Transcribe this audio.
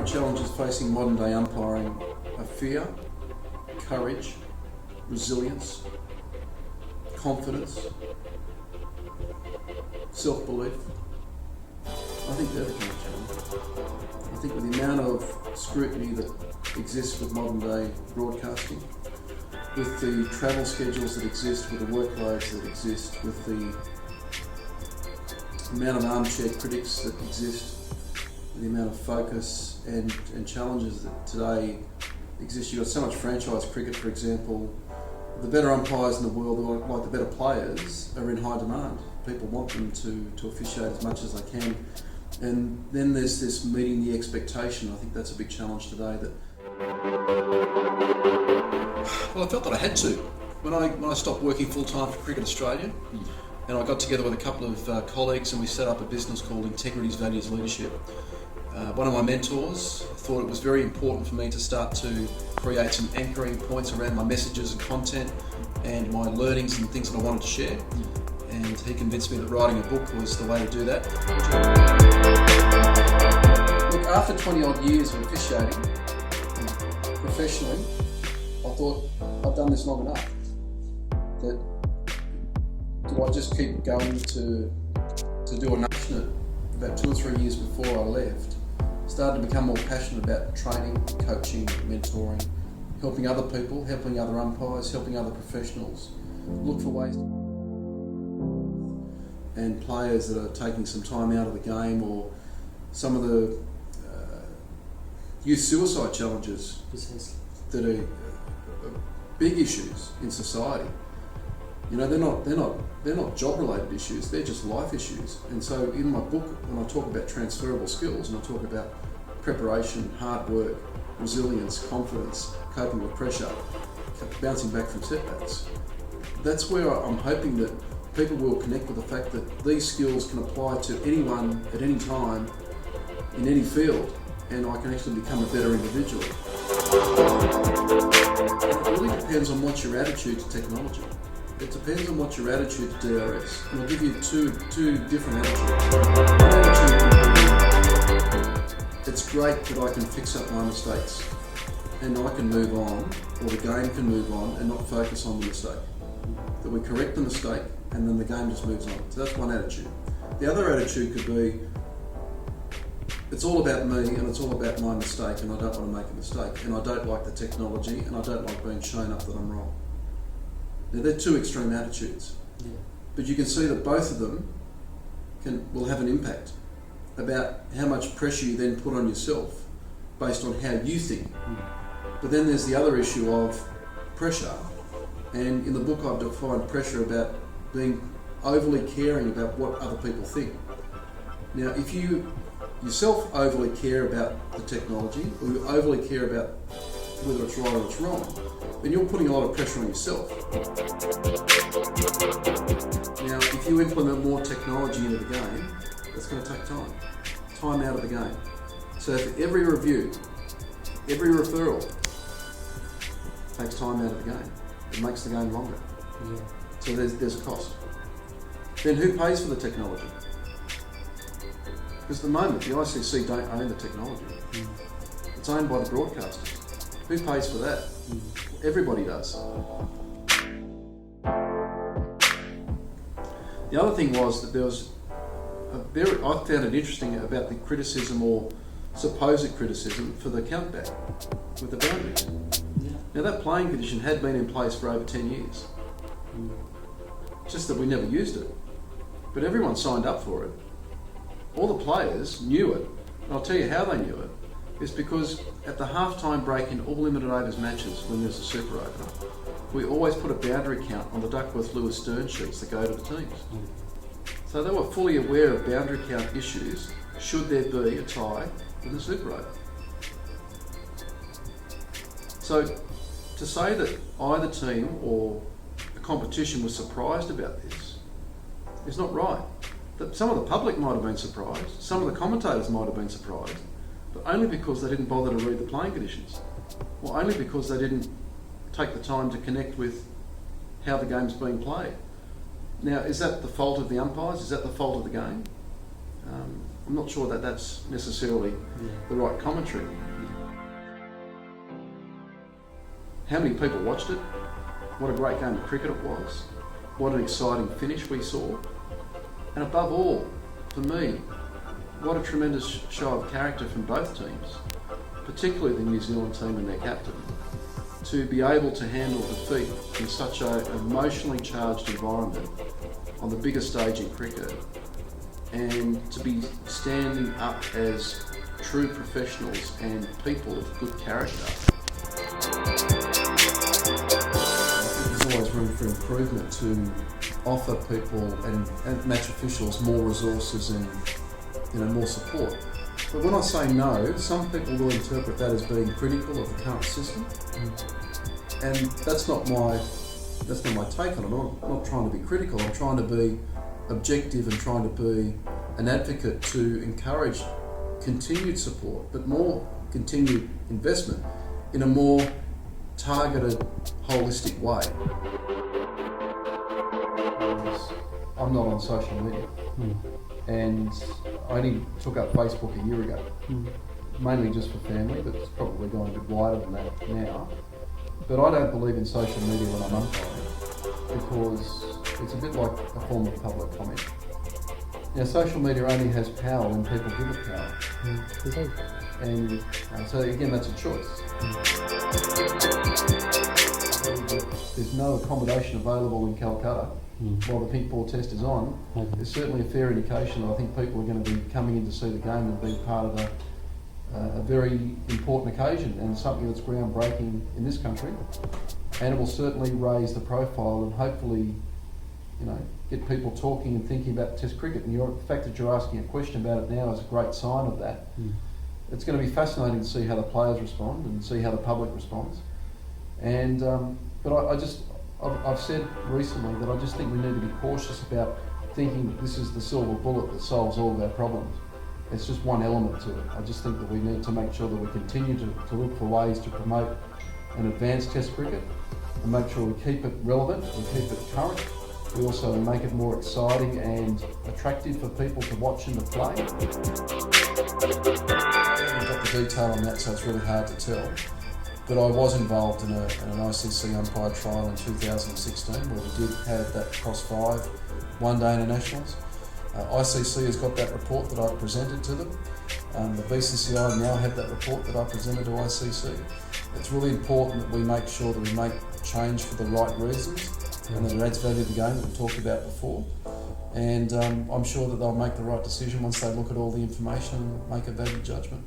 current challenges facing modern day umpiring are fear, courage, resilience, confidence, self-belief. I think they're the current challenges. I think with the amount of scrutiny that exists with modern day broadcasting, with the travel schedules that exist, with the workloads that exist, with the amount of armchair critics that exist, the amount of focus and challenges that today exist. You've got so much franchise cricket, for example. The better umpires in the world, like the better players, are in high demand. People want them to officiate as much as they can. And then there's this meeting the expectation. I think that's a big challenge today. Well, I felt that I had to. When I stopped working full-time for Cricket Australia, and I got together with a couple of colleagues and we set up a business called Integrities, Values, Leadership. One of my mentors thought it was very important for me to start to create some anchoring points around my messages and content and my learnings and things that I wanted to share. And he convinced me that writing a book was the way to do that. Look, after 20 odd years of officiating professionally, I thought I've done this long enough. That do I just keep going to do a passionate? About 2 or 3 years before I left, started to become more passionate about training, coaching, mentoring, helping other people, helping other umpires, helping other professionals look for ways and players that are taking some time out of the game, or some of the youth suicide challenges that are big issues in society. You know, they're not job-related issues, they're just life issues. And so in my book, when I talk about transferable skills and I talk about preparation, hard work, resilience, confidence, coping with pressure, bouncing back from setbacks, that's where I'm hoping that people will connect with the fact that these skills can apply to anyone at any time, in any field, and I can actually become a better individual. It really depends on what's your attitude to technology. It depends on what your attitude to DRS. And I'll give you two different attitudes. One attitude would be, it's great that I can fix up my mistakes and I can move on, or the game can move on and not focus on the mistake. That we correct the mistake and then the game just moves on. So that's one attitude. The other attitude could be, it's all about me and it's all about my mistake and I don't want to make a mistake and I don't like the technology and I don't like being shown up that I'm wrong. Now, they're two extreme attitudes, but you can see that both of them will have an impact about how much pressure you then put on yourself based on how you think. But then there's the other issue of pressure, and in the book I've defined pressure about being overly caring about what other people think. Now, if you yourself overly care about the technology, or you overly care about whether it's right or it's wrong, then you're putting a lot of pressure on yourself. Now, if you implement more technology into the game, that's going to take time out of the game. So for every review, every referral takes time out of the game. It makes the game longer. So there's a cost. Then who pays for the technology? Because at the moment, the ICC don't own the technology. It's owned by the broadcasters. Who pays for that? Everybody does. The other thing was that there was I found it interesting about the criticism or supposed criticism for the countback with the boundaries. Now that playing condition had been in place for over 10 years. Just that we never used it. But everyone signed up for it. All the players knew it. And I'll tell you how they knew it. Is because at the half-time break in all limited overs matches, when there's a super over, we always put a boundary count on the Duckworth-Lewis Stern sheets that go to the teams. So they were fully aware of boundary count issues should there be a tie in the super over. So to say that either team or the competition was surprised about this is not right. That some of the public might have been surprised, some of the commentators might have been surprised, but only because they didn't bother to read the playing conditions, or only because they didn't take the time to connect with how the game's being played. Now, is that the fault of the umpires? Is that the fault of the game? I'm not sure that that's necessarily the right commentary. How many people watched it? What a great game of cricket it was. What an exciting finish we saw. And above all, for me, what a tremendous show of character from both teams, particularly the New Zealand team and their captain, to be able to handle defeat in such an emotionally charged environment on the biggest stage in cricket, and to be standing up as true professionals and people of good character. There's always room for improvement to offer people and match officials more resources and more support. But when I say no, some people will interpret that as being critical of the current system, and that's not my take on it. I'm not trying to be critical. I'm trying to be objective and trying to be an advocate to encourage continued support, but more continued investment in a more targeted, holistic way. I'm not on social media, and I only took up Facebook a year ago, mainly just for family, but it's probably gone a bit wider than that now. But I don't believe in social media when I'm umpiring, because it's a bit like a form of public comment. Now, social media only has power when people give it power. And so again, that's a choice. There's no accommodation available in Kolkata while the Pink Ball Test is on. It's certainly a fair indication that I think people are going to be coming in to see the game and be part of a very important occasion, and something that's groundbreaking in this country. And it will certainly raise the profile and hopefully, get people talking and thinking about Test cricket. And the fact that you're asking a question about it now is a great sign of that. It's going to be fascinating to see how the players respond and see how the public responds. And but I've said recently that I just think we need to be cautious about thinking this is the silver bullet that solves all of our problems. It's just one element to it. I just think that we need to make sure that we continue to look for ways to promote and advance Test cricket, and make sure we keep it relevant, we keep it current. We also make it more exciting and attractive for people to watch and to play. I haven't got the detail on that, so it's really hard to tell. But I was involved in an ICC umpire trial in 2016 where we did have that cross-5 one-day internationals. ICC has got that report that I presented to them. The BCCI now have that report that I presented to ICC. It's really important that we make sure that we make change for the right reasons and that it adds value to the game that we talked about before. And I'm sure that they'll make the right decision once they look at all the information and make a value judgment.